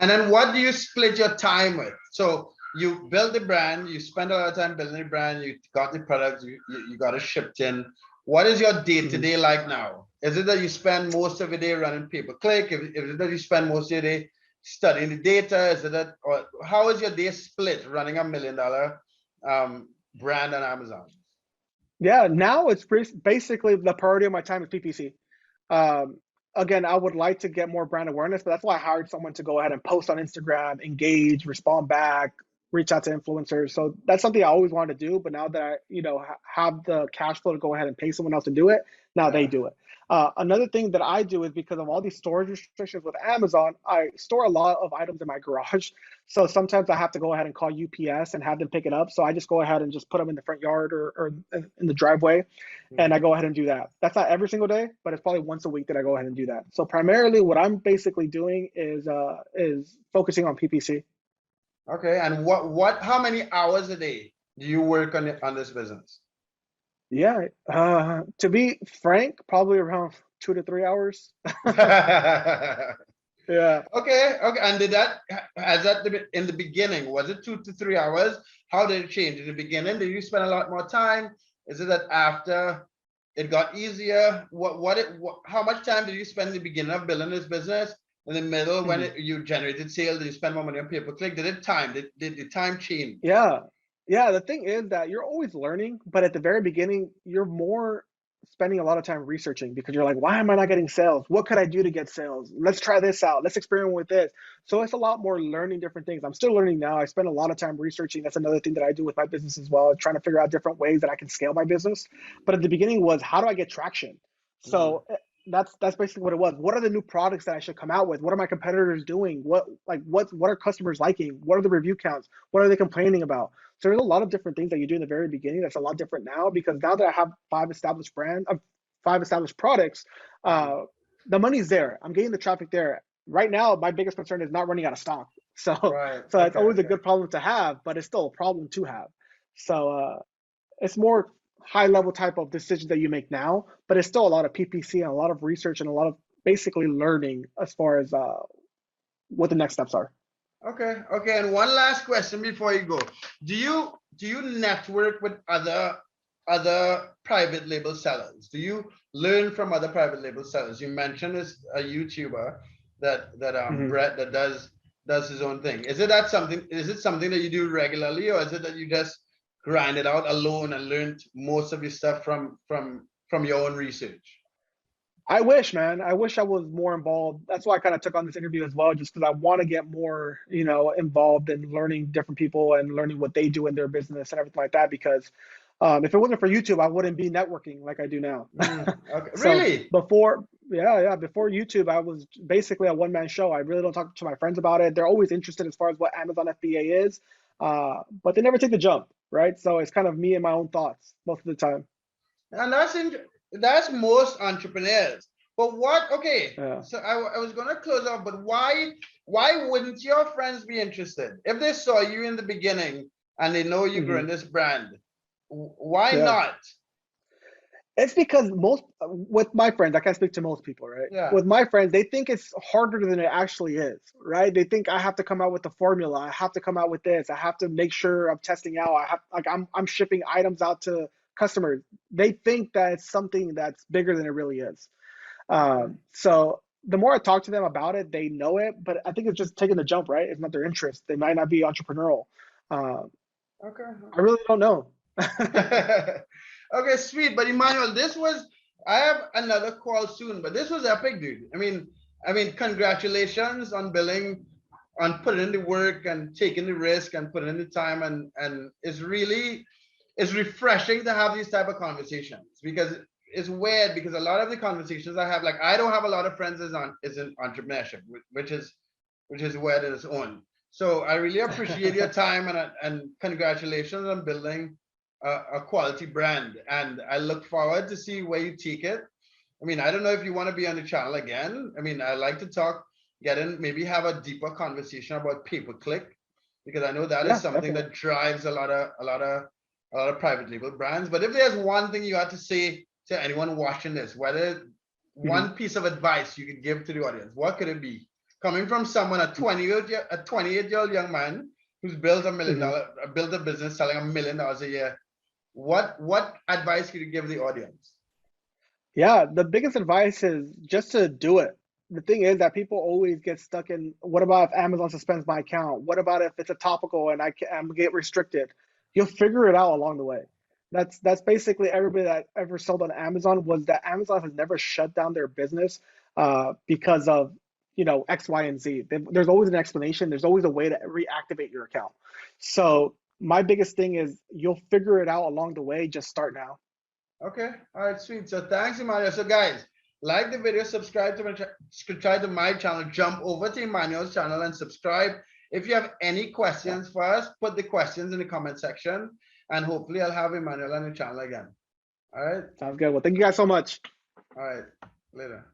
And then what do you split your time with? So you build the brand, you spend a lot of time building the brand, you got the products, you got it shipped in. What is your day-to-day like now? Is it that you spend most of your day running pay-per-click? Is it that you spend most of your day studying the data? Is it that, or how is your day split running $1 million brand on Amazon? Yeah, now it's basically the priority of my time is PPC. Um, Again, I would like to get more brand awareness, but that's why I hired someone to go ahead and post on Instagram, engage, respond back, reach out to influencers. So that's something I always wanted to do, but now that I, have the cash flow to go ahead and pay someone else to do it, now they Yeah. do it. Another thing that I do is because of all these storage restrictions with Amazon, I store a lot of items in my garage. So sometimes I have to go ahead and call UPS and have them pick it up. So I just go ahead and just put them in the front yard or in the driveway, and I Mhm. go ahead and do that. That's not every single day, but it's probably once a week that I go ahead and do that. So primarily, what I'm basically doing is focusing on PPC. Okay. And how many hours a day do you work on this business? Yeah, to be frank, probably around 2 to 3 hours. Yeah. Okay, okay. And did that has that in the beginning, was it 2 to 3 hours? How did it change? In the beginning, did you spend a lot more time? Is it that after it got easier? How much time did you spend in the beginning of building this business? In the middle, when Mhm. you generated sales, did you spend more money on pay-per-click? Did the time change? Yeah. Yeah, the thing is that you're always learning, but at the very beginning, you're more spending a lot of time researching because you're like, why am I not getting sales? What could I do to get sales? Let's try this out. Let's experiment with this. So it's a lot more learning different things. I'm still learning now. I spend a lot of time researching. That's another thing that I do with my business as well, trying to figure out different ways that I can scale my business. But at the beginning was how do I get traction? Mm, So that's basically what it was. What are the new products that I should come out with? What are my competitors doing? What are customers liking? What are the review counts? What are they complaining about? So there's a lot of different things that you do in the very beginning that's a lot different now because now that I have five established products, mm. uh, the money's there. I'm getting the traffic there. Right now, my biggest concern is not running out of stock. So Right. so it's Okay. always a Okay. good problem to have, but it's still a problem to have. So it's more high level type of decisions that you make now, but it's still a lot of PPC and a lot of research and a lot of basically learning as far as what the next steps are. Okay, okay. And one last question before you go. Do you network with other private label sellers? Do you learn from other private label sellers? You mentioned as a YouTuber that Mhm. Brett that does his own thing. Is it something that you do regularly, or is it that you just grind it out alone and learned most of your stuff from your own research? I wish, man. I wish I was more involved. That's why I kind of took on this interview as well, just because I want to get more, involved in learning different people and learning what they do in their business and everything like that. Because if it wasn't for YouTube, I wouldn't be networking like I do now. Okay. So Really? before YouTube, I was basically a one man show. I really don't talk to my friends about it. They're always interested as far as what Amazon FBA is, but they never take the jump, right? So it's kind of me and my own thoughts most of the time. And that's most entrepreneurs. But what? Okay, Yeah. so I was gonna close off, but why wouldn't your friends be interested if they saw you in the beginning and they know you're Hmm. growing this brand? Why Yeah. not? It's because most with my friends, I can't speak to most people, right? Yeah. With my friends, they think it's harder than it actually is, right? They think I have to come out with the formula, I have to come out with this, I have to make sure I'm testing out, I'm shipping items out to customers. They think that it's something that's bigger than it really is. Okay. So the more I talk to them about it, they know it, but I think it's just taking the jump, right? It's not their interest. They might not be entrepreneurial. Uh, Okay. I really don't know. Okay, sweet. But Emmanuel, I have another call soon, but this was epic, dude. I mean, congratulations on building, on putting in the work and taking the risk and putting in the time, and it's refreshing to have these type of conversations because it's weird because a lot of the conversations I have, like I don't have a lot of friends is in entrepreneurship, which is weird in its own. So I really appreciate your time and congratulations on building a quality brand. And I look forward to see where you take it. I mean, I don't know if you want to be on the channel again. I mean, I like to talk, get in, maybe have a deeper conversation about pay-per-click because I know that is Yeah, something definitely. that drives a lot of private label brands. But if there's one thing you had to say to anyone watching this, whether Mhm. one piece of advice you could give to the audience, what could it be? coming from someone, a 28-year-old young man who's built built a business selling $1 million a year. What advice could you give the audience? Yeah, the biggest advice is just to do it. The thing is that people always get stuck in, what about if Amazon suspends my account? What about if it's a topical and I'm get restricted? You'll figure it out along the way. That's basically everybody that ever sold on Amazon, was that Amazon has never shut down their business because of, X, Y, and Z. There's always an explanation. There's always a way to reactivate your account. So my biggest thing is you'll figure it out along the way. Just start now. Okay, all right, sweet. So thanks, Emmanuel. So guys, like the video, subscribe to my channel, jump over to Emmanuel's channel and subscribe. If you have any questions for us, put the questions in the comment section, and hopefully I'll have Emmanuel on the channel again. All right. Sounds good. Well, thank you guys so much. All right. Later.